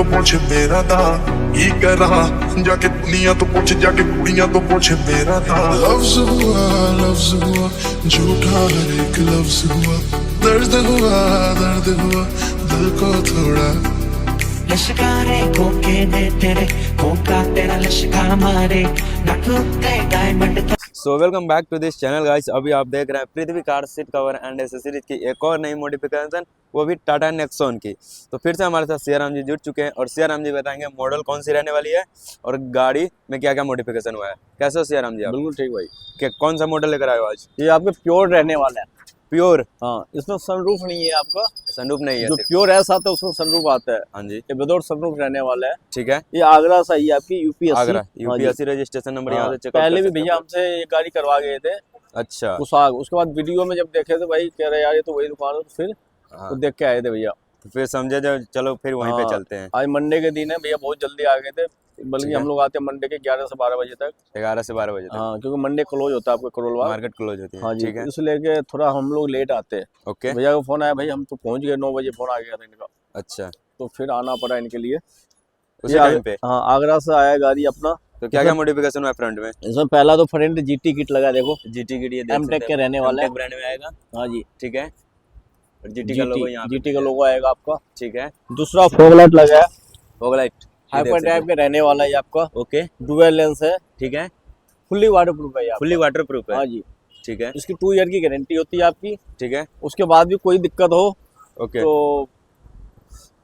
तो पूछ मेरा दा की करा जाके दुनिया तो पूछ जाके कुड़ियां तो पूछ मेरा दा। लफ्ज हुआ झूठा हर एक लफ्ज हुआ, दर्द हुआ दिल को थोड़ा। लश्कारे कोके दे तेरे कोका तेरा लश्कार मारे ना टूटे diamond. So welcome back to this channel guys. अभी आप देख रहे हैं Prithvi car seat cover and accessories की एक और नई मॉडिफिकेशन, वो भी टाटा नेक्सॉन की। तो फिर से हमारे साथ सियाराम जी जुड़ चुके हैं और सियाराम जी बताएंगे मॉडल कौन सी रहने वाली है और गाड़ी में क्या क्या मॉडिफिकेशन हुआ है। कैसे हो सियाराम जी आप? बिल्कुल ठीक भाई। कौन सा मॉडल लेकर आए हो आज? ये आपके प्योर रहने वाला है। प्योर? हाँ, इसमें सनरूफ नहीं है आपका। सनरूफ नहीं है? जो प्योर एस आता है उसमें सनरूफ आता है। हाँ जी। ये विदाउट सनरूफ रहने वाला है। ठीक है। ये आगरा से आई है आपकी UPSC. Agra UPSC registration number यहाँ से चेक पहले भी भैया हमसे ये गाड़ी करवा गए थे। अच्छा। उसके बाद वीडियो में जब देखे थे भाई कह रहे यार ये तो वही दुकान है, तो फिर तो देख के आए थे भैया। तो फिर समझे जो चलो फिर वहीं पे चलते हैं। आज मंडे के दिन है भैया, बहुत जल्दी आ गए थे, बल्कि हम लोग आते हैं मंडे के 11 से 12 बजे तक। 11 से 12 बजे तक? हाँ, क्योंकि मंडे क्लोज होता है आपका करोलबाग मार्केट क्लोज होती है। हाँ जी, ठीक है। इसलिए के थोड़ा हम लोग लेट आते हैं। ओके। भैया का फोन आया, भाई हम तो पहुंच गए 9 बजे, फोन आ गया था इनका। अच्छा। तो फिर आना पड़ा इनके लिए उसी टाइम पे? हाँ, आगरा से आया गाड़ी अपना। तो क्या क्या मॉडिफिकेशन हुआ फ्रंट में? इसमें पहला तो फ्रंट जीटी किट लगा, देखो जीटी किट, ये एमटेक के रहने वाला है, ब्रांड में आएगा। हाँ जी। ठीक है। और जीटी का लोगो यहाँ पे? जीटी का लोगो आएगा आपका। ठीक है। दूसरा फॉग लाइट लगा है, फॉग लाइट हाइपर ड्राइव के रहने वाला है आपका। ओके। डुअल लेंस है। ठीक है। फुल्ली वाटरप्रूफ है, फुल्ली वाटरप्रूफ है। हाँ जी। ठीक है। इसकी 2 ईयर की गारंटी होती है आपकी। ठीक है। उसके बाद भी कोई दिक्कत हो ओके तो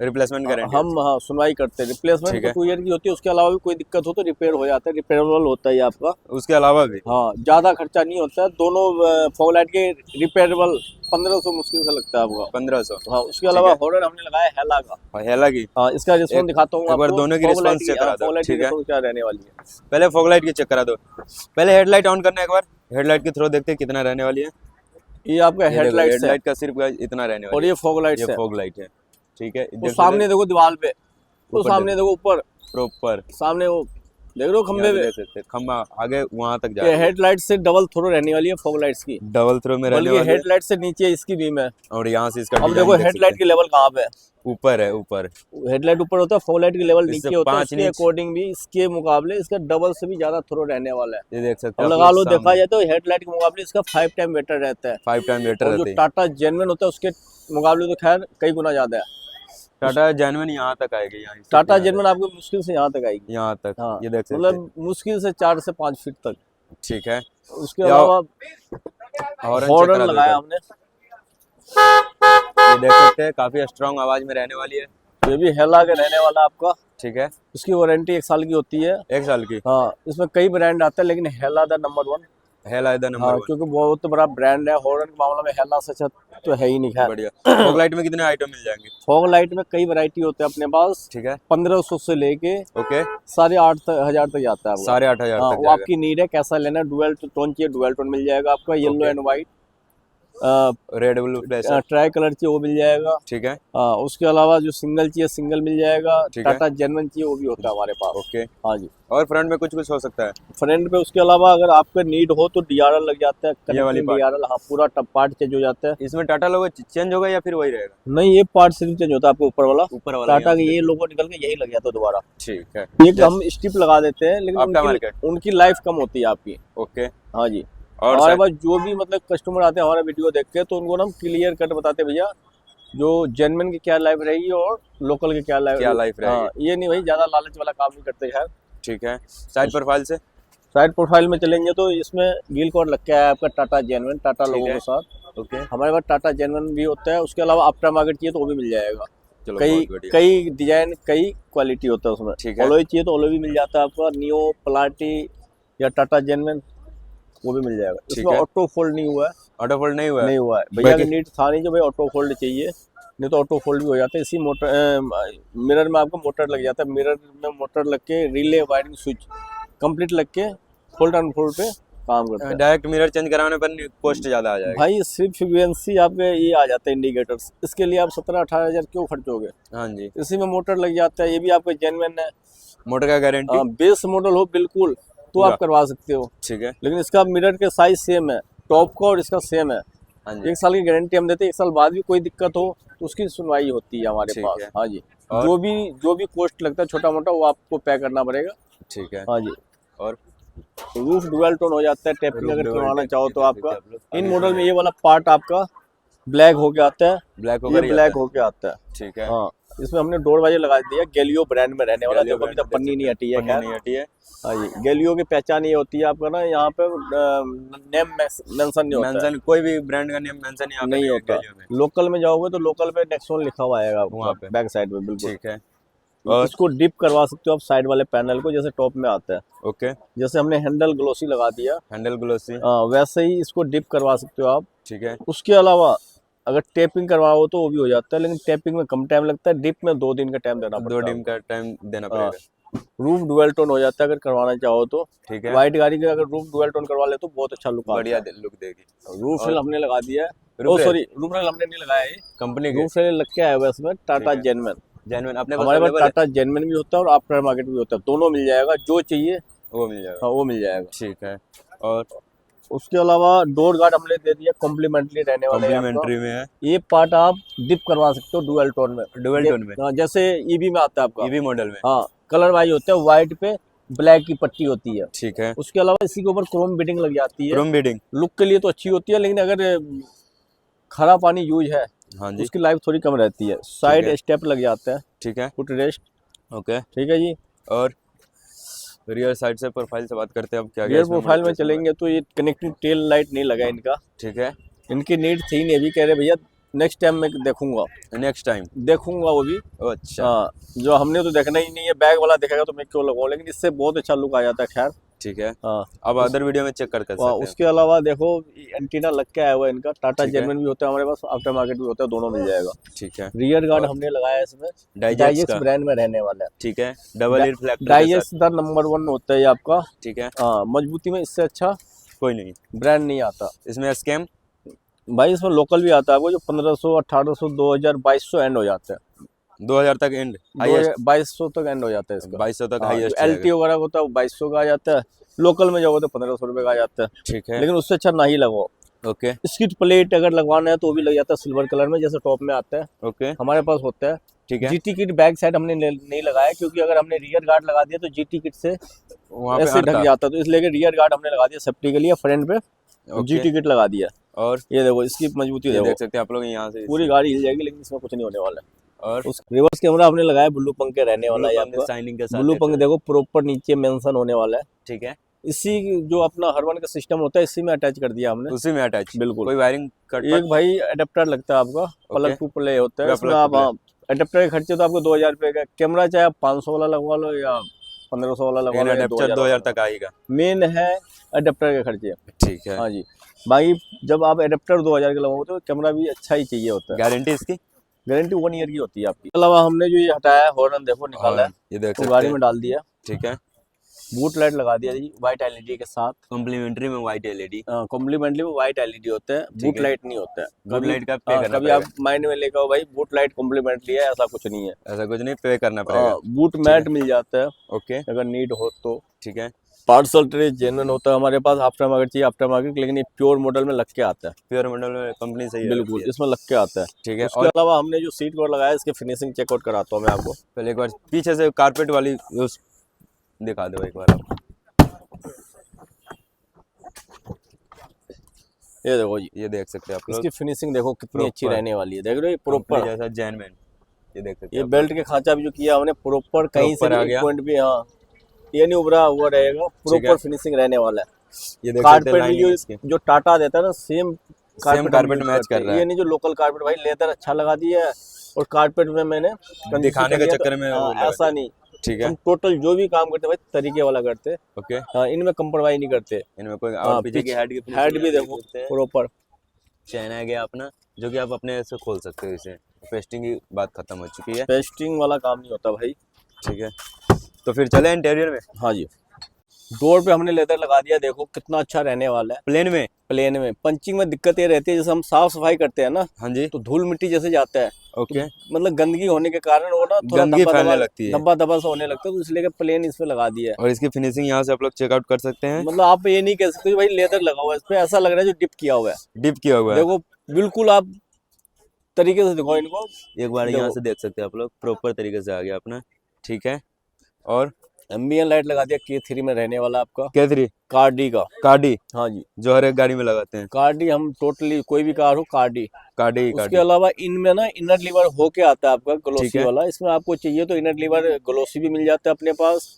रिप्लेसमेंट गारंटी हम हाँ सुनवाई करते हैं। रिप्लेसमेंट तो 2 ईयर की होती है, उसके अलावा भी कोई दिक्कत हो तो रिपेयर हो जाता है, रिपेयरेबल होता है आपका। उसके अलावा भी? हाँ, ज्यादा खर्चा नहीं होता है। दोनों फॉग लाइट के रिपेयरेबल 1500 मुश्किल से लगता है आपका। 1500? हाँ, उसके अलावा हॉरर हमने लगाया हेला का। हेला की? हाँ, इसका रिस्पॉन्स दिखाता हूँ एक बार दोनों की रिस्पॉन्स चेक करा दो। ठीक है, क्या रहने वाली है। पहले फॉग लाइट की चेक करा दो। पहले हेडलाइट ऑन करना, एक बार हेडलाइट के थ्रू देखते हैं कितना रहने वाली है। ये आपका हेडलाइट का सिर्फ इतना रहने वाली और ये फॉग लाइट है। फॉग लाइट है। ठीक है। वो सामने देखो दीवार पे, वो सामने देखो ऊपर प्रॉपर सामने वो देख रहे हो खंबे पे, देख सकते हैं खंबा आगे वहां तक जा रहा ये है। हेडलाइट से डबल थ्रो रहने वाली है फॉग लाइट्स की। डबल थ्रो में रहने वाली है। हेडलाइट से नीचे इसकी बीम है और यहाँ से इसका अब देखो हेडलाइट की लेवल कहाँ पे है। ऊपर है। ऊपर हेडलाइट ऊपर होता है, फॉग लाइट की लेवल नीचे होता है। 5 इसके अकॉर्डिंग भी इसके मुकाबले इसका डबल से भी ज्यादा थ्रो रहने वाला है। ये देख सकते हैं। लगा लो, देखा जाए तो हेडलाइट के मुकाबले इसका 5 टाइम बेटर रहता है। 5 टाइम बेटर रहता है। जो टाटा जेन्युइन होता है उसके मुकाबले तो खैर कई गुना ज्यादा है। टाटा जेन्युइन यहाँ तक आएगी। यहाँ टाटा जेन्युइन आपको मुश्किल से यहाँ तक आएगी। यहाँ तक। हाँ, ये देख सकते हैं, मतलब मुश्किल से 4 से 5 फीट तक। ठीक है। उसके अलावा हॉर्न लगाया हमने, ये देख सकते हैं काफी स्ट्रॉन्ग आवाज में रहने वाली है। ये भी हेला के रहने वाला आपका। ठीक है। इसकी वारंटी 1 साल की होती है। 1 साल की? हाँ, इसमें कई ब्रांड आते हैं लेकिन हेला द नंबर 1। हेला इधर नंबर 1 क्योंकि बहुत बड़ा ब्रांड है। हॉर्न के मामले में हेला से अच्छा तो है ही नहीं। खैर बढ़िया। फॉग लाइट में कितने आइटम मिल जाएंगे? फॉग लाइट में कई वैरायटी होते हैं अपने पास। ठीक है। 1500 से लेके ओके 8,500 तक जाता है। 8,500 हाँ, तक वो आपकी नीड है, कैसा लेना है। डुअल टोन चाहिए, डुअल टोन मिल जाएगा आपका। Yellow and white, red blue flash, try colour चाहिए वो मिल जाएगा। ठीक है। हाँ, उसके अलावा जो सिंगल चाहिए सिंगल मिल जाएगा। ठीक है। टाटा जेन्युइन चाहिए वो भी होता है हमारे पास। ओके। हाँ जी। और फ्रंट में कुछ हो सकता है? फ्रंट पे उसके अलावा अगर आपका नीड हो तो डीआरएल लग जाता है। ये वाली डीआरएल, हाँ, पूरा पार्ट चेंज हो जाता है। इसमें टाटा लोगो चेंज होगा या फिर वही रहेगा? नहीं, ये पार्ट सिर्फ चेंज होता है आपको। ऊपर वाला टाटा का यहाँ ये लोगो निकल के यही लग जाता है दोबारा। ठीक है। एक हम स्टिप लगा देते हैं लेकिन उनकी लाइफ कम होती है आपकी। ओके। हाँ जी। और हमारे पास जो भी मतलब कस्टमर आते हैं हमारा वीडियो देख के, तो उनको हम क्लियर कट बताते हैं भैया जो जेन्युइन की क्या लाइफ रहेगी और लोकल की क्या लाइफ रहेगी। हाँ, ये नहीं भाई ज्यादा लालच वाला काम नहीं करते यार। ठीक है। साइड प्रोफाइल से? साइड प्रोफाइल में चलेंगे तो इसमें व्हील कवर लग के आया आपका टाटा जेन्युइन, टाटा लोगो के साथ। ओके। हमारे पास टाटा जेन्युइन भी होता है। उसके अलावा आफ्टर मार्केट चाहिए तो वो भी मिल जाएगा। चलो, कई डिजाइन, कई क्वालिटी होता है उसमें। ठीक है। ऑलोई चाहिए तो ऑलोई भी मिल जाता है आपका। नियो, प्लाटी या टाटा जेन्युइन वो भी मिल जाएगा। इसमें ऑटो फोल्ड नहीं हुआ है। ऑटो फोल्ड नहीं हुआ है भैया। नीड था नहीं जो भाई ऑटो फोल्ड चाहिए, नहीं तो ऑटो फोल्ड भी हो जाता है। इसी मिरर में आपको मोटर लग जाता है। मिरर में मोटर लग के रिले वायरिंग स्विच कंप्लीट लग के फोल्ड अनफोल्ड पे काम करता है। डायरेक्ट मिरर चेंज कराने पर कॉस्ट ज्यादा आ जाएगा भाई। सिर्फ फ्रीक्वेंसी आपके ये आ जाता है इंडिकेटर्स, इसके लिए आप 17-18 हज़ार क्यों खर्चोगे। हाँ जी। इसी में मोटर लग जाता है। ये भी आपका जेन्युइन है। मोटर का गारंटी? बेस मॉडल हो बिल्कुल तो आप करवा सकते हो। ठीक है। लेकिन इसका मिरर के साइज सेम है, टॉप का और इसका सेम है। 1 साल की गारंटी हम देते हैं। 1 साल बाद भी कोई दिक्कत हो तो उसकी सुनवाई होती है हमारे पास। हाँ जी। और? जो भी कॉस्ट लगता है छोटा मोटा वो आपको पे करना पड़ेगा। ठीक है। हाँ जी। और रूफ डुअल टोन हो जाता है, टैपिंग Roof अगर dual करवाना tap चाहो की तो देख आपका सकते हैं आप लोग। इन अभी मॉडल इसमें में ये वाला पार्ट आपका ब्लैक होके आता है, ब्लैक ये होकर ही ब्लैक आता होके आता है। है। ठीक है। हाँ, इसमें हमने डोर वाइजर लगा दिया, गैलियो ब्रांड में रहने वाला। गैलियो देखो अभी brand तक देख पन्नी सकते नहीं हैं, हटी है। पन्नी खैर नहीं हटी है। हाँ जी, गैलियो की पहचान ये होती है आपका ना, यहाँ पे नेम मेंशन नहीं होता है, मेंशन कोई भी ब्रांड का नेम मेंशन यहाँ पे नहीं नहीं है होता। गैलियो में। लोकल में जाओगे तो लोकल पे नेक्सॉन लिखा हुआ आएगा वहाँ आपका पे। बैक साइड में, बिल्कुल। ठीक है। और इसको डिप करवा सकते हो आप साइड वाले पैनल को, जैसे टॉप में आता है। ओके। जैसे हमने हैंडल ग्लोसी लगा दिया, हैंडल ग्लोसी। वैसे ही इसको डिप करवा सकते हो आप। ठीक है। उसके अलावा अगर टेपिंग करवाओ तो वो भी हो जाता है, लेकिन टेपिंग में कम टाइम लगता है, डिप में 2 दिन का टाइम देना 2 पड़ता है दिन का टाइम देना हाँ। पड़ेगा। रूफ डुअल टोन हो जाता है अगर करवाना चाहो तो। ठीक है। व्हाइट गाड़ी के अगर रूफ डुअल टोन करवा ले तो बहुत अच्छा लुक आता बढ़िया है। लुक देगी। रूफ और रेल हमने लगा दिया है। रूफ ओ रेल? सॉरी, रूफ रेल हमने नहीं लगाया है, कंपनी के रूफ रेल लग के आया हुआ है इसमें, टाटा ठीक है। जेनमैन। जेन्युइन अपने पास हमारे पास अवेलेबल है? टाटा जेनमैन भी होता है और आफ्टर मार्केट भी होता है, दोनों मिल जाएगा, जो चाहिए वो मिल जाएगा। हाँ वो मिल जाएगा। ठीक है। और उसके अलावा डोर गार्ड हमने दे दिया, कॉम्प्लीमेंट्री रहने वाला है आपका। कॉम्प्लीमेंट्री में है। ये पार्ट आप डिप करवा सकते हो डुअल टोन में। डुअल टोन में हाँ, जैसे ईवी में आता है आपका। ईवी मॉडल में। हाँ, कलर वाइज होता है, व्हाइट पे ब्लैक की पट्टी होती है। ठीक है। उसके अलावा इसी के ऊपर क्रोम बीडिंग लग जाती है। Chrome beading. लुक के लिए तो अच्छी होती है, लेकिन अगर खरा पानी यूज है हाँ जी। उसकी लाइफ थोड़ी कम रहती है। साइड स्टेप लग जाता है, ठीक है। Foot rest. ओके। ठीक है जी। और रियर साइड से प्रोफाइल से बात करते हैं अब क्या क्या रियर इसमें प्रोफाइल में modification हुआ है। चलेंगे तो ये कनेक्टिंग टेल लाइट नहीं लगा इनका। ठीक है। इनकी नीड थी नहीं, अभी कह रहे भैया नेक्स्ट टाइम मैं देखूंगा नेक्स्ट टाइम। देखूंगा वो भी। अच्छा। हाँ, जो हमने तो देखना ही नहीं है, बैग वाला दिखेगा तो मैं क्यों लगाऊं, लेकिन इससे बहुत अच्छा लुक आ जाता है। खैर ठीक है। हाँ, अब अदर वीडियो में चेक कर सकते हैं। उसके अलावा देखो एंटीना लग के आया हुआ है इनका, टाटा ठीक है। जेनमैन भी होता है हमारे पास, आफ्टर मार्केट भी होता है, दोनों मिल जाएगा। ठीक है। रियर गार्ड और हमने लगाया है इसमें, डाइजेक्स डाइजेक्स का। ब्रांड में रहने वाला है। ठीक है। डबल एयर फ्लैक्टर के डाइजेक्स साथ। द नंबर 1 होता है ये आपका। ठीक है। हाँ, मजबूती में इससे अच्छा कोई नहीं। ब्रांड नहीं आता इसमें स्कैम भाई। इसमें लोकल भी आता है आपको, जो 1500, 1800, 2000, 2200 एंड हो जाता है। 2000 तक एंड हाईएस्ट। 2200 तक एंड हो जाता है इसका। 2200 तक हाँ, हाईएस्ट LT वगैरह होता है 2200 का आ जाता है, लोकल में जाओगे तो 1500 रुपये का आ जाता है। ठीक है। लेकिन उससे अच्छा ना ही लगाओ। ओके। इसकी प्लेट अगर लगवाना है तो वो भी लग जाता है सिल्वर कलर में, जैसे टॉप में आता है ओके। हमारे पास होता है। ठीक है। GT किट बैक साइड हमने नहीं लगाया, क्योंकि अगर हमने रियर गार्ड लगा दिया तो GT किट से वहाँ पे ऐसे ढक अड़ता। जाता, तो इसलिए रियर गार्ड हमने लगा दिया सेफ्टी के लिए, फ्रंट पे ओके। GT किट लगा दिया। और ये देखो इसकी मजबूती ये देखो, देख सकते हैं आप लोग यहाँ से पूरी गाड़ी हिल जाएगी, लेकिन इसमें कुछ नहीं होने वाला है। और उस रिवर्स कैमरा हमने लगाया ब्लू पंख के रहने वाला है आपका। साइनिंग के साथ ब्लू देख पंख सकते देखो प्रॉपर नीचे मेंशन होने वाला है। हैं। ठीक है। इसी जो अपना हरवन का सिस्टम होता है इसी में अटैच कर दिया हमने। उसी में अटैच। बिल्कुल। कोई वायरिंग कट एक भाई अडेप्टर लगता है आपका, प्लग टू प्ले होता है या इसमें। plug to आप play। हाँ, अडेप्टर के खर्चे तो आपको 2000 रुपये का, कैमरा चाहे आप 500 वाला लगवा लो या 1500 वाला लगवा लो या अडेप्टर 2000 तक आएगा। मेन है अडेप्टर के खर्चे। ठीक है। हाँ जी, बाकी जब आप अडेप्टर 2000 के लगाओगे तो कैमरा भी अच्छा ही चाहिए होता है। गारंटी इसकी? गारंटी 1 ईयर की होती है आपकी। इसके अलावा हमने जो ये हटाया है हॉर्न देखो निकाला है, ये देख तो सकते गाड़ी हैं। में डाल दिया। ठीक है। बूट लाइट लगा दिया जी व्हाइट LED के साथ। कॉम्प्लीमेंट्री में व्हाइट एलईडी। कॉम्प्लीमेंटली वो व्हाइट LED होता है, बूट है। लाइट नहीं होता है। बूट कभी- लाइट का पे हाँ, करना कभी पड़ेगा। आप माइंड में लेकर आओ भाई बूट लाइट कॉम्प्लीमेंट्री है, ऐसा कुछ नहीं है। ऐसा कुछ नहीं, पे करना पड़ेगा। बूट मैट मिल जाता है ओके। अगर नीड हो तो। ठीक है। पार्सल ट्रे जेन्युइन होता है हमारे पास, आफ्टर मार्केट चाहिए आफ्टर मार्केट, लेकिन ये प्योर मॉडल में लग के आता है। प्योर मॉडल में कंपनी सही है। बिल्कुल, इसमें लग के आता है। ठीक है। उसके और अलावा हमने जो सीट कवर लगाया है इसके फिनिशिंग चेकआउट कराता हूँ मैं आपको। पहले एक बार पीछे से कारपेट वाली उस दिखा दो एक बार आप। ये देखो जी, ये देख सकते हैं आप लोग। इसकी फिनिशिंग देखो कितनी अच्छी Proper। रहने वाली है। देख रहे हो ये कंपनी प्रॉपर, जैसा जेन्युइन। ये देख सकते ये हैं। बेल्ट के खांचा भी जो किया हमने प्रॉपर, कहीं से Proper आ भी गया। एक पॉइंट भी हाँ ये नहीं उभरा हुआ रहेगा, ठीक है। प्रॉपर फिनिशिंग रहने वाला है। ये देख सकते हैं कारपेट भी लाइनिंग इसकी। जो टाटा देता है ना सेम कारपेट मैच कर रहा है। ये नहीं जो लोकल कारपेट भाई लेदर अच्छा लगा दिया है और कारपेट में मैंने कंजूसी दिखाने कर के लिया, चक्कर में हाँ, वो लगा ऐसा दिया। नहीं। ठीक है। हम टोटल जो भी काम करते हैं भाई तरीके वाला करते हैं। ओके। हाँ, इनमें कंप्रोमाइज नहीं करते। इनमें कोई हाँ, और पीछे की हेड की हेड भी देखो प्रॉपर चैन आ गया अपना, जो कि आप अपने से खोल सकते हो इसे। पेस्टिंग की बात खत्म हो चुकी है। पेस्टिंग वाला काम नहीं होता भाई। ठीक है। तो फिर चले इंटीरियर में। हाँ जी, डोर पे हमने लेदर लगा दिया, देखो कितना अच्छा रहने वाला है। प्लेन में। प्लेन में पंचिंग में दिक्कत ये रहती है, जैसे हम साफ सफाई करते हैं ना हाँ जी। तो धूल मिट्टी जैसे जाता है, ओके। मतलब गंदगी होने के कारण वो ना थोड़ा गंदगी फैलने लगती है। धब्बा धब्बा सा होने लगता है, तो इसलिए कि प्लेन इसमें लगा दिया है। और इसकी फिनिशिंग यहाँ से आप लोग चेकआउट कर सकते हैं। मतलब आप ये नहीं कह सकते कि भाई लेदर लगा हुआ है, इस पे ऐसा लग रहा है जो डिप किया हुआ है। डिप किया हुआ है। देखो बिल्कुल आप तरीके से दिखाओ इनको। एक बार यहाँ देखो। से देख सकते हैं आप लोग, प्रॉपर तरीके से आ गया अपना। ठीक है, और एम्बियन लाइट लगा दिया, K3 में रहने वाला आपका, K3 कार्डी का। कार्डी, हाँ जी, जो हर एक गाड़ी में लगाते हैं। कार्डी हम टोटली कोई भी कार हो कार्डी। कार्डी उसके कार्डी अलावा इनमें ना इनर लीवर होके आता है आपका ग्लोसी है। वाला, इसमें आपको चाहिए तो इनर लीवर ग्लोसी भी मिल जाता है अपने पास,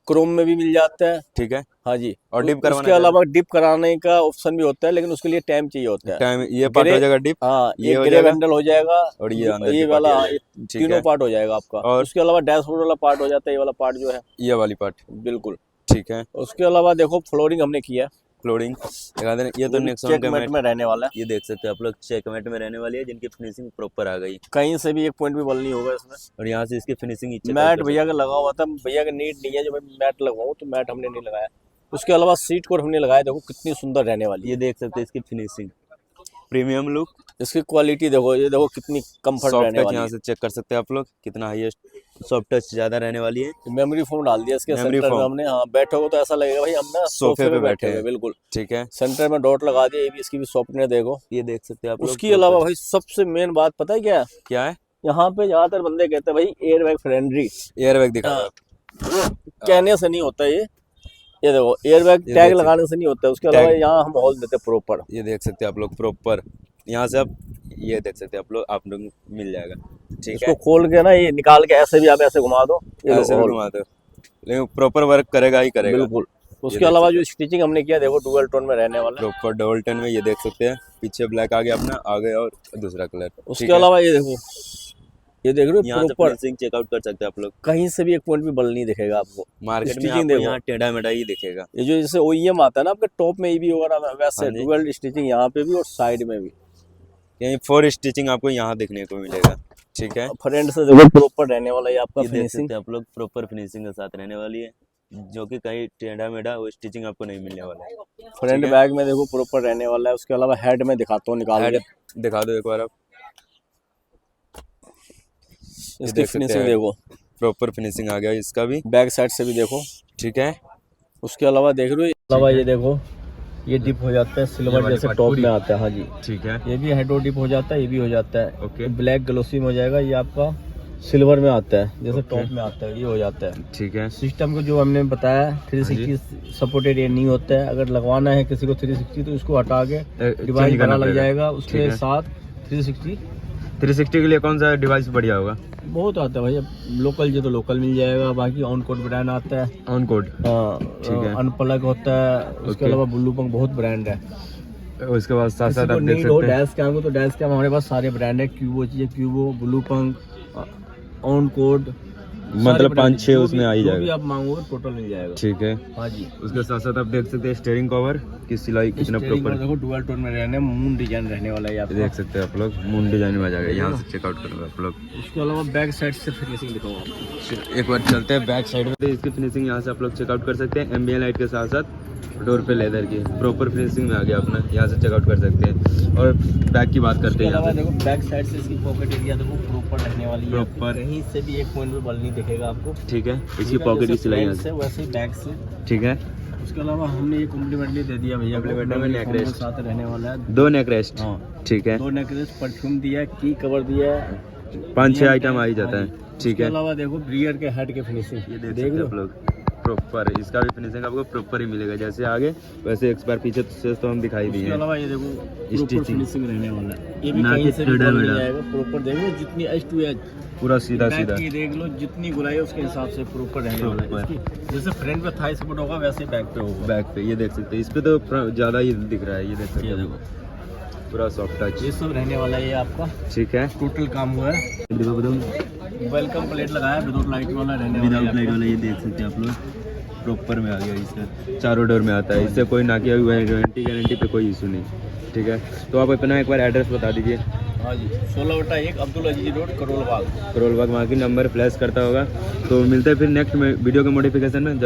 क्रोम में भी मिल जाता है। ठीक है, हाँ जी, और डिप करवाना उसके अलावा डिप कराने का ऑप्शन भी होता है, लेकिन उसके लिए टाइम चाहिए होता है। टाइम, ये पार्ट हो जाएगा डिप, हाँ, ये ये हो ग्रे जाएगा, हैंडल हो जाएगा, और ये अंदर ये की वाला पार्ट हो ये जाएगा। ठीक तीनों है, पार्ट हो जाएगा आपका। और उसके अलावा डैशबोर्ड वाला पार्ट हो जाता है, ये वाला पार्ट जो है, ये वाली पार्ट। बिल्कुल। ठीक है, उसके अलावा देखो फ्लोरिंग हमने किया है, फ्लोरिंग लगा देना। ये तो नेक्सॉन चेक का मैट में रहने वाला है, ये देख सकते हैं आप लोग, चेकमेट में रहने वाली है, जिनकी फिनिशिंग प्रॉपर आ गई। कहीं से भी एक पॉइंट भी बल नहीं होगा इसमें। और यहाँ से इसकी फिनिशिंग मैट भैया का लगा हुआ था, भैया का नीड नहीं है जो मैं मैट लगवाऊं, तो मैट हमने नहीं लगाया। उसके अलावा सीट कोट हमने लगाया, देखो कितनी सुंदर रहने वाली है। ये देख सकते हैं इसकी फिनिशिंग, प्रीमियम लुक, इसकी क्वालिटी देखो, ये देखो कितनी कंफर्ट सॉफ्ट रहने टच, वाली यहाँ है। से चेक कर सकते हैं आप लोग कितना हाईएस्ट सॉफ्ट टच ज्यादा रहने वाली है। मेमोरी फोम डाल दिया इसके मेमोरी सेंटर में फोम। हमने। हाँ, बैठोगे तो ऐसा लगेगा भाई हम ना सोफे पे बैठे हुए, बिल्कुल। ठीक है, सेंटर में डॉट लगा दिया, ये भी इसकी भी सॉफ्टनेस देखो। ये देख सकते हैं आप लोग। उसके अलावा भाई सबसे मेन बात पता है क्या है? क्या है? यहाँ पे ज्यादातर बंदे कहते हैं भाई air bag friendly, air bag दिखा हाँ। कहने से नहीं होता ये देखो एयर बैग ये टैग देख लगाने से नहीं होता है। उसके अलावा यहाँ हम हॉल देते हैं प्रॉपर। ये देख सकते हैं आप लोग प्रॉपर, यहाँ से आप ये देख सकते हैं आप लोग मिल जाएगा। ठीक इसको है, खोल के ना ये निकाल के ऐसे भी आप ऐसे घुमा दो, ये ऐसे भी हॉल, घुमा दो, लेकिन प्रॉपर वर्क करेगा ही करेगा। बिल्कुल। उसके देख अलावा सकते जो स्टिचिंग हमने किया देखो डुअल टोन में रहने वाला है। प्रॉपर डबल टन में, ये देख सकते हैं पीछे ब्लैक आ गया अपना, आगे और दूसरा कलर। उसके अलावा ये देखो, ये देख रहे हो यहाँ से प्रॉपर, फिनिशिंग चेकआउट कर सकते हैं आप लोग। कहीं से भी एक पॉइंट भी बल नहीं दिखेगा आपको। मार्केट में स्टिचिंग आपको देखो, यहाँ टेढ़ा मेढ़ा ही दिखेगा। ये जो जैसे OEM आता है ना आपके टॉप में, ये भी होगा ना वैसे हाँ जी। डुअल स्टिचिंग यहाँ पे भी और साइड में भी। यहीं 4 स्टिचिंग आपको यहाँ देखने को मिलेगा। ठीक है, फ्रंट से देखो प्रॉपर रहने वाला है आपका ये देख फिनिशिंग। सकते हैं आप लोग, प्रॉपर फिनिशिंग के साथ रहने वाली है, जो कि कहीं टेढ़ा मेढ़ा वो स्टिचिंग आपको नहीं मिलने वाला है। फ्रंट है। बैग में देखो प्रॉपर रहने वाला है। उसके अलावा हेड में दिखाता हूँ निकाल हेड के, दिखा दो एक बार आप, इसकी देख सकते फिनिशिंग हैं। देखो, प्रॉपर फिनिशिंग आ गया इसका भी। बैक साइड से भी देखो। ठीक है, उसके अलावा देख रहे हो, अलावा ये देखो ये डिप हो जाता है, सिल्वर वाली जैसे part टॉप पूरी? में आता है। हाँ जी, ठीक है, ये भी हेडो डिप हो जाता है, ये भी हो जाता है। ओके, ब्लैक ग्लोसी में हो जाएगा, ये आपका सिल्वर में आता है, जैसे ओके। टॉप में आता है, ये हो जाता है। ठीक है, सिस्टम को जो हमने बताया 360 सपोर्टेड ये नहीं होता है। अगर लगवाना है किसी को 360 तो इसको हटा के डिवाइस चेंज करना बना लग पड़ेगा। जाएगा। ठीक उसके है। साथ 360 360 के लिए कौन सा डिवाइस बढ़िया होगा? बहुत आता है भाई, लोकल जो तो लोकल मिल जाएगा, बाकी ऑन कोड ब्रांड आता है। ऑन कोड, हाँ, ठीक है। अनप्लग होता है। उसके ओके। अलावा ब्लू पंख बहुत ब्रांड है। उसके बाद साथ साथ आप देख नीड हो सकते हैं डैश कैम को तो डैश कैम हमारे पास सारे ब्रांड है। क्यूबो चाहिए क्यूबो, ब्लू पंख, ऑन कोड, मतलब 5-6 उसमें आ ही जो भी जाएगा। आप मांगोगे टोटल मिल जाएगा। ठीक है, हाँ जी। उसके साथ साथ आप देख सकते हैं स्टीयरिंग कवर की सिलाई कितना स्टीयरिंग प्रॉपर, देखो डुअल टोन में रहने, मून डिजाइन रहने वाला है ये आपका। देख सकते हैं आप लोग, मून डिजाइन में आ जाएगा। यहाँ से चेकआउट करोगे आप लोग। उसके अलावा बैक साइड से फिनिशिंग दिखाऊंगा आपको। एक बार चलते हैं बैक साइड में, तो इसकी फिनिशिंग यहाँ से आप लोग चेकआउट कर सकते हैं। एम्बियन लाइट के साथ साथ डोर पे लेदर की प्रॉपर फिनिशिंग में आ गया अपना, यहाँ से चेकआउट कर सकते हैं। और बैक की बात करते उसके हैं अलावा यहाँ देखो बैक साइड से इसकी पॉकेट एरिया देखो प्रॉपर रहने वाली है। Proper। कहीं से भी एक पॉइंट भी बल नहीं दिखेगा आपको। से। ठीक है, इसकी ठीक है, पॉकेट की जैसे सिलाई फ्रंट यहाँ से वैसे ही बैक से। से। ठीक है, उसके अलावा हमने ये कॉम्प्लीमेंटली दे दिया भैया को, Complimentary में neck फोन के rest। साथ रहने वाला है। 2 नेक रेस्ट। हाँ, ठीक है, 2 नेकलेस, परफ्यूम दिया है, की कवर दिया है, 5-6 आइटम आ ही जाता है। ठीक उसके है, अलावा देखो रियर के हेड के फिनिशिंग ये देख देख सकते हैं लो। आप लोग प्रॉपर, इसका भी फिनिशिंग आपको प्रॉपर ही मिलेगा, जैसे आगे वैसे एक बार पीछे से तो हम दिखाई उसके दिए हैं। अलावा ये देखो प्रॉपर Stitching। फिनिशिंग रहने वाला है। ये भी ना कहीं कि से भी टेढ़ा बल नहीं मेढ़ा। जाएगा। प्रॉपर देखो जितनी एज टू एज पूरा सीधा सीधा। बैक की देख लो, जितनी गुलाई है उसके हिसाब से प्रॉपर रहने वाला है। Proper। इसकी जैसे फ्रंट पे थाई सपोर्ट होगा वैसे बैक पे होगा। बैक पे ये देख सकते हैं, इस पे तो ज़्यादा ही दिख रहा है, ये देख सकते ये हैं देखो पूरा सॉफ्ट टच। ये सब रहने वाला है ये आपका। ठीक है, टोटल काम हुआ है। वेलकम प्लेट लगाया विदाउट लाइट वाला रहने वाला विदाउट है लाइट वाला, ये देख सकते हैं आप लोग प्रॉपर में आ गया। इससे चारों डोर में आता है, इससे कोई ना कि वारंटी गारंटी पे कोई इशू नहीं। ठीक है, तो आप अपना एक बार एड्रेस बता दीजिए। हाँ जी, 16/1 अब्दुल अजीज रोड, करोल बाग। करोल बाग, वहाँ की नंबर फ्लैश करता होगा। तो मिलते हैं फिर नेक्स्ट में वीडियो के मॉडिफिकेशन में।